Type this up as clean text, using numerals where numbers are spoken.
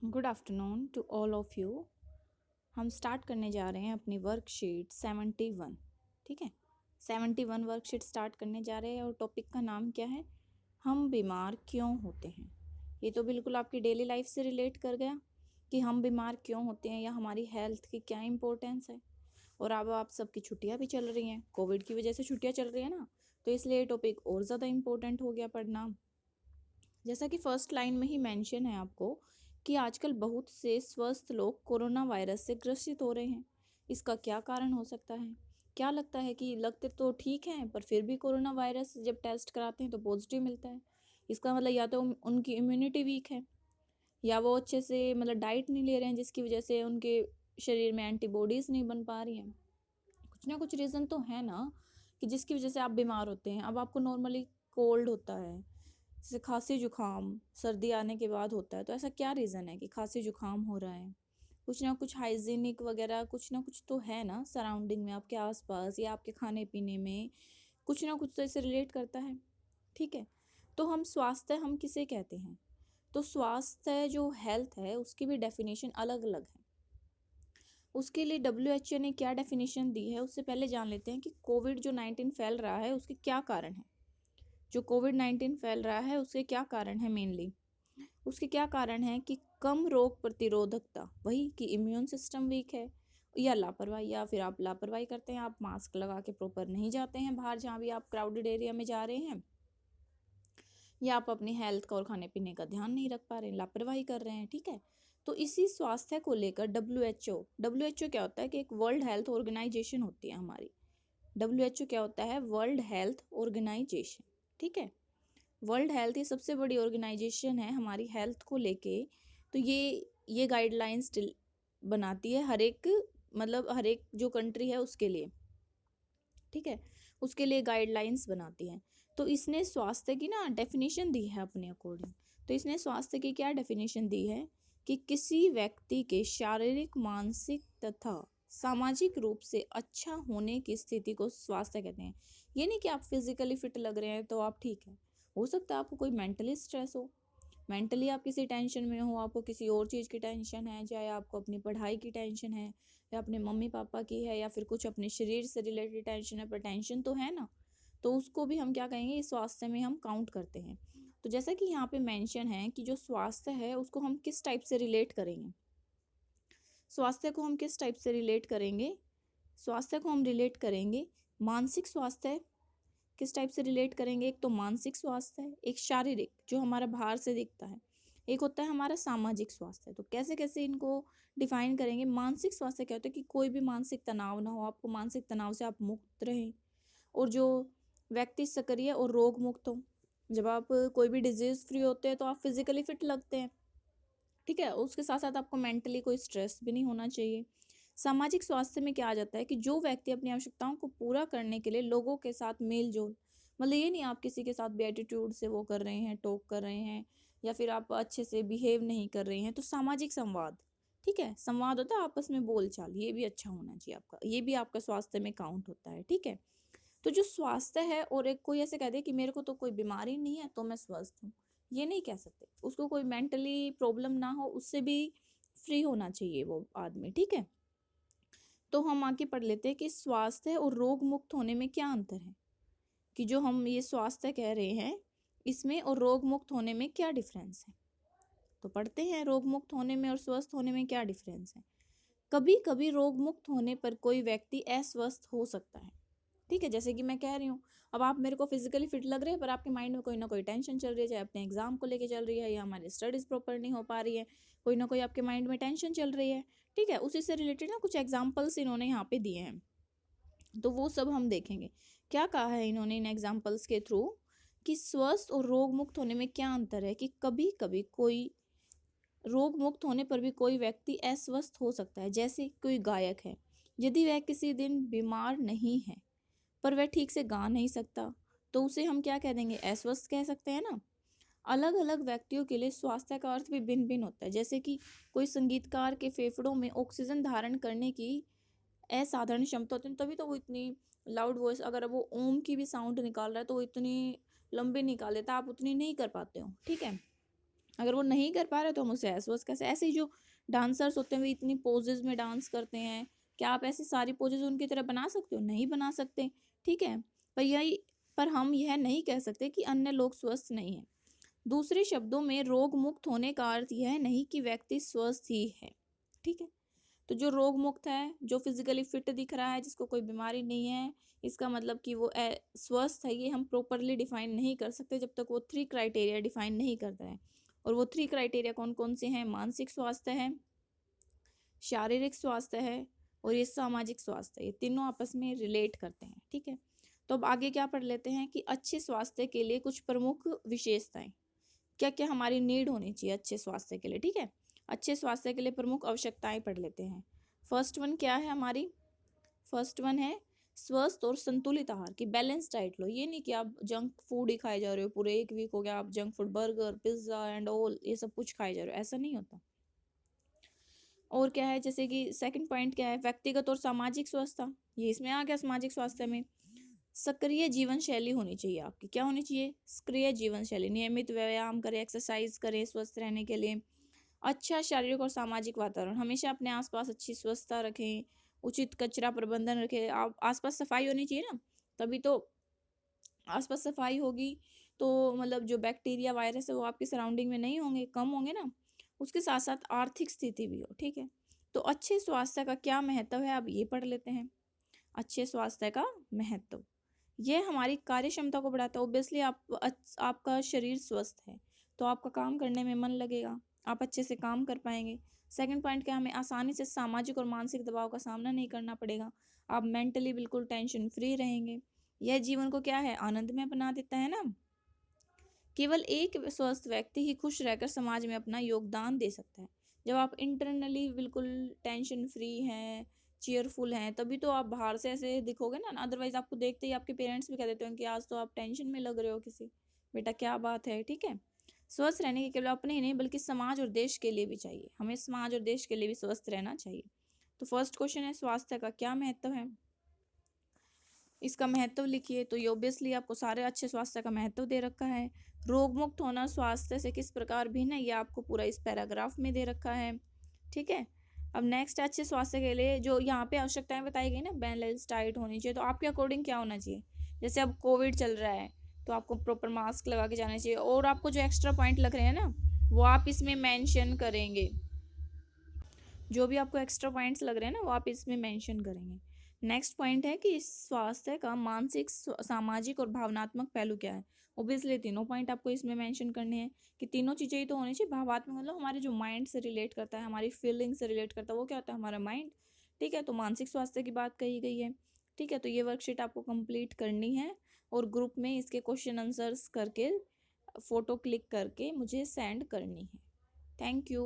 Good afternoon to all of you. हम start करने जा रहे हैं अपनी वर्कशीट 71। ठीक है, 71 वर्कशीट स्टार्ट करने जा रहे हैं और टॉपिक का नाम क्या है? हम बीमार क्यों होते हैं। ये तो बिल्कुल आपकी डेली लाइफ से रिलेट कर गया कि हम बीमार क्यों होते हैं या हमारी हेल्थ की क्या इंपॉर्टेंस है। और अब आप सबकी छुट्टियां भी चल रही हैं, कोविड की वजह से छुट्टियां चल रही है ना, तो इसलिए ये टॉपिक और ज़्यादा इम्पोर्टेंट हो गया पढ़ना। जैसा कि फर्स्ट लाइन में ही मेंशन है आपको कि आजकल बहुत से स्वस्थ लोग कोरोना वायरस से ग्रसित हो रहे हैं। इसका क्या कारण हो सकता है? क्या लगता है कि लगते तो ठीक हैं पर फिर भी कोरोना वायरस जब टेस्ट कराते हैं तो पॉजिटिव मिलता है। इसका मतलब या तो उनकी इम्यूनिटी वीक है या वो अच्छे से डाइट नहीं ले रहे हैं जिसकी वजह से उनके शरीर में एंटीबॉडीज़ नहीं बन पा रही हैं। कुछ ना कुछ रीज़न तो है ना कि जिसकी वजह से आप बीमार होते हैं। अब आपको नॉर्मली कोल्ड होता है, जैसे खांसी जुकाम सर्दी आने के बाद होता है, तो ऐसा क्या रीज़न है कि खांसी जुकाम हो रहा है? कुछ ना कुछ हाइजीनिक वगैरह कुछ ना कुछ तो है ना सराउंडिंग में, आपके आसपास या आपके खाने पीने में कुछ ना कुछ तो इसे रिलेट करता है। ठीक है, तो हम किसे कहते हैं? तो स्वास्थ्य जो हेल्थ है उसकी भी डेफिनेशन अलग अलग है। उसके लिए WHO ने क्या डेफिनेशन दी है उससे पहले जान लेते हैं कि कोविड जो 19 फैल रहा है उसके क्या कारण है। जो कोविड 19 फैल रहा है उसके क्या कारण है? मेनली उसके क्या कारण है कि कम रोग प्रतिरोधकता, वही कि इम्यून सिस्टम वीक है, या लापरवाही, या फिर आप लापरवाही करते हैं, आप मास्क लगा के प्रॉपर नहीं जाते हैं बाहर जहाँ भी आप क्राउडेड एरिया में जा रहे हैं, या आप अपनी हेल्थ का और खाने पीने का ध्यान नहीं रख पा रहे हैं, लापरवाही कर रहे हैं। ठीक है, तो इसी स्वास्थ्य को लेकर डब्ल्यू एच ओ क्या होता है कि एक वर्ल्ड हेल्थ ऑर्गेनाइजेशन होती है हमारी। WHO क्या होता है? World health organisation. ठीक है, वर्ल्ड हेल्थ ये सबसे बड़ी ऑर्गेनाइजेशन है हमारी हेल्थ को लेके। तो ये गाइडलाइंस बनाती है हर एक जो कंट्री है उसके लिए। ठीक है, उसके लिए गाइडलाइंस बनाती है। तो इसने स्वास्थ्य की ना डेफिनेशन दी है अपने अकॉर्डिंग। तो इसने स्वास्थ्य की क्या डेफिनेशन दी है कि किसी व्यक्ति के शारीरिक, मानसिक तथा सामाजिक रूप से अच्छा होने की स्थिति को स्वास्थ्य कहते हैं। ये नहीं कि आप फिजिकली फिट लग रहे हैं तो आप ठीक है। हो सकता है आपको कोई मेंटली स्ट्रेस हो, मेंटली आप किसी टेंशन में हो, आपको किसी और चीज़ की टेंशन है, चाहे आपको अपनी पढ़ाई की टेंशन है या अपने मम्मी पापा की है या फिर कुछ अपने शरीर से रिलेटेड टेंशन है, पर टेंशन तो है ना, तो उसको भी हम क्या कहेंगे, इस स्वास्थ्य में हम काउंट करते हैं। तो जैसा कि यहाँ पे मेंशन है कि जो स्वास्थ्य है उसको हम किस टाइप से रिलेट करेंगे, स्वास्थ्य को हम किस टाइप से रिलेट करेंगे, स्वास्थ्य को हम रिलेट करेंगे मानसिक स्वास्थ्य। किस टाइप से रिलेट करेंगे? एक तो मानसिक स्वास्थ्य है, एक शारीरिक जो हमारा बाहर से दिखता है, एक होता है हमारा सामाजिक स्वास्थ्य। तो कैसे कैसे इनको डिफाइन करेंगे? मानसिक स्वास्थ्य क्या होता है कि कोई भी मानसिक तनाव ना हो, आपको मानसिक तनाव से आप मुक्त रहें, और जो व्यक्ति सक्रिय और रोग मुक्त हो। जब आप कोई भी डिजीज फ्री होते हैं तो आप फिजिकली फिट लगते हैं। ठीक है, उसके साथ साथ आपको मेंटली कोई स्ट्रेस भी नहीं होना चाहिए। सामाजिक स्वास्थ्य में क्या आ जाता है कि जो व्यक्ति अपनी आवश्यकताओं को पूरा करने के लिए लोगों के साथ मेल जोल, ये नहीं आप किसी के साथ भी एटीट्यूड से वो कर रहे हैं, टॉक कर रहे हैं, या फिर आप अच्छे से बिहेव नहीं कर रहे हैं, तो सामाजिक संवाद। ठीक है, संवाद होता है आपस में बोलचाल, ये भी अच्छा होना चाहिए आपका, ये भी आपका स्वास्थ्य में काउंट होता है। ठीक है, तो जो स्वास्थ्य है, और एक कोई ऐसे कह दे कि मेरे को तो कोई बीमारी नहीं है तो मैं स्वस्थ हूँ, ये नहीं कह सकते। उसको कोई मेंटली प्रॉब्लम ना हो, उससे भी फ्री होना चाहिए वो आदमी। ठीक है, तो हम आगे पढ़ लेते हैं कि स्वास्थ्य और रोग मुक्त होने में क्या अंतर है, कि जो हम ये स्वास्थ्य कह रहे हैं इसमें और रोग मुक्त होने में क्या डिफरेंस है। तो पढ़ते हैं रोग मुक्त होने में और स्वस्थ होने में क्या डिफरेंस है। कभी कभी रोग मुक्त होने पर कोई व्यक्ति अस्वस्थ हो सकता है। ठीक है, जैसे कि मैं कह रही हूँ, अब आप मेरे को फिजिकली फिट लग रहे हैं पर आपके माइंड में कोई ना कोई टेंशन चल रही है, चाहे अपने एग्जाम को लेके चल रही है या हमारी स्टडीज प्रॉपर नहीं हो पा रही है, कोई ना कोई आपके माइंड में टेंशन चल रही है। ठीक है, उसी से रिलेटेड ना कुछ एग्जाम्पल्स इन्होंने यहाँ पे दिए हैं, तो वो सब हम देखेंगे। क्या कहा है इन्होंने इन एग्जाम्पल्स के थ्रू कि स्वस्थ और रोग मुक्त होने में क्या अंतर है, कि कभी कभी कोई रोग मुक्त होने पर भी कोई व्यक्ति अस्वस्थ हो सकता है। जैसे कोई गायक है, यदि वह किसी दिन बीमार नहीं है पर वह ठीक से गा नहीं सकता, तो उसे हम क्या कह देंगे? अस्वस्थ कह सकते हैं ना। अलग अलग व्यक्तियों के लिए स्वास्थ्य का अर्थ भी भिन्न भिन्न होता है। जैसे कि कोई संगीतकार के फेफड़ों में ऑक्सीजन धारण करने की असाधारण क्षमता होती है, तभी तो वो इतनी लाउड वॉइस, अगर वो ओम की भी साउंड निकाल रहा है तो वो इतनी लंबी निकाल देता है, आप उतनी नहीं कर पाते हो। ठीक है, अगर वो नहीं कर पा रहे तो हम उसे अस्वस्थ कैसे, ऐसे ही जो डांसर्स होते हैं वो इतनी पोजेज में डांस करते हैं, क्या आप ऐसी सारी पोजेज उनकी तरह बना सकते हो? नहीं बना सकते, ठीक है। पर हम यह नहीं कह सकते कि अन्य लोग स्वस्थ नहीं है। दूसरे शब्दों में रोग मुक्त होने का अर्थ यह नहीं कि व्यक्ति स्वस्थ ही है, ठीक है। तो जो रोग मुक्त है, जो फिजिकली फिट दिख रहा है, जिसको कोई बीमारी नहीं है, इसका मतलब कि वो स्वस्थ है, ये हम प्रॉपरली डिफाइन नहीं कर सकते जब तक वो 3 क्राइटेरिया डिफाइन नहीं करता है। और वो 3 क्राइटेरिया कौन कौन से हैं? मानसिक स्वास्थ्य है, शारीरिक स्वास्थ्य है और ये सामाजिक स्वास्थ्य है। ये तीनों आपस में रिलेट करते हैं, ठीक है। तो अब आगे क्या पढ़ लेते हैं कि अच्छे स्वास्थ्य के लिए कुछ प्रमुख विशेषताएं, क्या क्या हमारी नीड होनी चाहिए अच्छे स्वास्थ्य के लिए, ठीक है। अच्छे स्वास्थ्य के लिए प्रमुख आवश्यकताएं पढ़ लेते हैं। फर्स्ट वन क्या है हमारी? फर्स्ट वन है स्वस्थ और संतुलित आहार की बैलेंस डाइट लो। ये नहीं कि आप जंक फूड ही खाए जा रहे हो, पूरे एक वीक हो गया आप junk food, burger, pizza and all, ये सब कुछ खाए जा रहे हो, ऐसा नहीं होता। और क्या है, जैसे कि सेकंड पॉइंट क्या है? व्यक्तिगत और सामाजिक स्वास्थ्य, ये इसमें आ गया सामाजिक स्वास्थ्य में। सक्रिय जीवन शैली होनी चाहिए आपकी, क्या होनी चाहिए? सक्रिय जीवन शैली, नियमित व्यायाम करें, एक्सरसाइज करें स्वस्थ रहने के लिए। अच्छा शारीरिक और सामाजिक वातावरण, हमेशा अपने आसपास अच्छी स्वच्छता रखें, उचित कचरा प्रबंधन रखें, आप आसपास सफाई होनी चाहिए ना, तभी तो आसपास सफाई होगी तो मतलब जो बैक्टीरिया वायरस है वो आपके सराउंडिंग में नहीं होंगे, कम होंगे ना। उसके साथ साथ आर्थिक स्थिति भी हो, ठीक है। तो अच्छे स्वास्थ्य का क्या महत्व है, आप ये पढ़ लेते हैं। अच्छे स्वास्थ्य का महत्व, ये हमारी कार्य क्षमता को बढ़ाता है। ऑब्वियसली आपका शरीर स्वस्थ है तो आपका काम करने में मन लगेगा, आप अच्छे से काम कर पाएंगे। सेकंड पॉइंट क्या, हमें आसानी से सामाजिक और मानसिक दबाव का सामना नहीं करना पड़ेगा, आप मेंटली बिल्कुल टेंशन फ्री रहेंगे। यह जीवन को क्या है, आनंदमय बना देता है ना। केवल एक स्वस्थ व्यक्ति ही खुश रहकर समाज में अपना योगदान दे सकता है। जब आप इंटरनली बिल्कुल टेंशन फ्री हैं, चीयरफुल हैं, तभी तो आप बाहर से ऐसे दिखोगे ना। अदरवाइज आपको देखते ही आपके पेरेंट्स भी कह देते हैं कि आज तो आप टेंशन में लग रहे हो किसी, बेटा क्या बात है, ठीक है। स्वस्थ रहने के केवल अपने ही नहीं बल्कि समाज और देश के लिए भी चाहिए, हमें समाज और देश के लिए भी स्वस्थ रहना चाहिए। तो फर्स्ट क्वेश्चन है स्वास्थ्य का क्या महत्व है, इसका महत्व लिखिए। तो ये ऑब्वियसली आपको सारे अच्छे स्वास्थ्य का महत्व दे रखा है। रोग मुक्त होना स्वास्थ्य से किस प्रकार भिन्न है, ये आपको पूरा इस पैराग्राफ में दे रखा है, ठीक है। अब नेक्स्ट, अच्छे स्वास्थ्य के लिए जो यहाँ पे आवश्यकताएं बताई गई ना, बैलेंस डाइट होनी चाहिए, तो आपके अकॉर्डिंग क्या होना चाहिए? जैसे अब कोविड चल रहा है तो आपको प्रॉपर मास्क लगा के जाना चाहिए, और आपको जो एक्स्ट्रा पॉइंट लग रहे हैं ना वो आप इसमें मेंशन करेंगे। जो भी आपको एक्स्ट्रा पॉइंट्स लग रहे हैं ना वो आप इसमें मेंशन करेंगे। नेक्स्ट पॉइंट है कि स्वास्थ्य का मानसिक, सामाजिक और भावनात्मक पहलू क्या है। ओबियसली तीनों पॉइंट आपको इसमें मेंशन करने हैं कि तीनों चीज़ें ही तो होनी चाहिए। भावात्मक मतलब हमारे जो माइंड से रिलेट करता है, हमारी फीलिंग से रिलेट करता है, वो क्या होता है, हमारा माइंड, ठीक है। तो मानसिक स्वास्थ्य की बात कही गई है, ठीक है। तो ये वर्कशीट आपको कंप्लीट करनी है और ग्रुप में इसके क्वेश्चन आंसर्स करके, फोटो क्लिक करके मुझे सेंड करनी है। Thank you.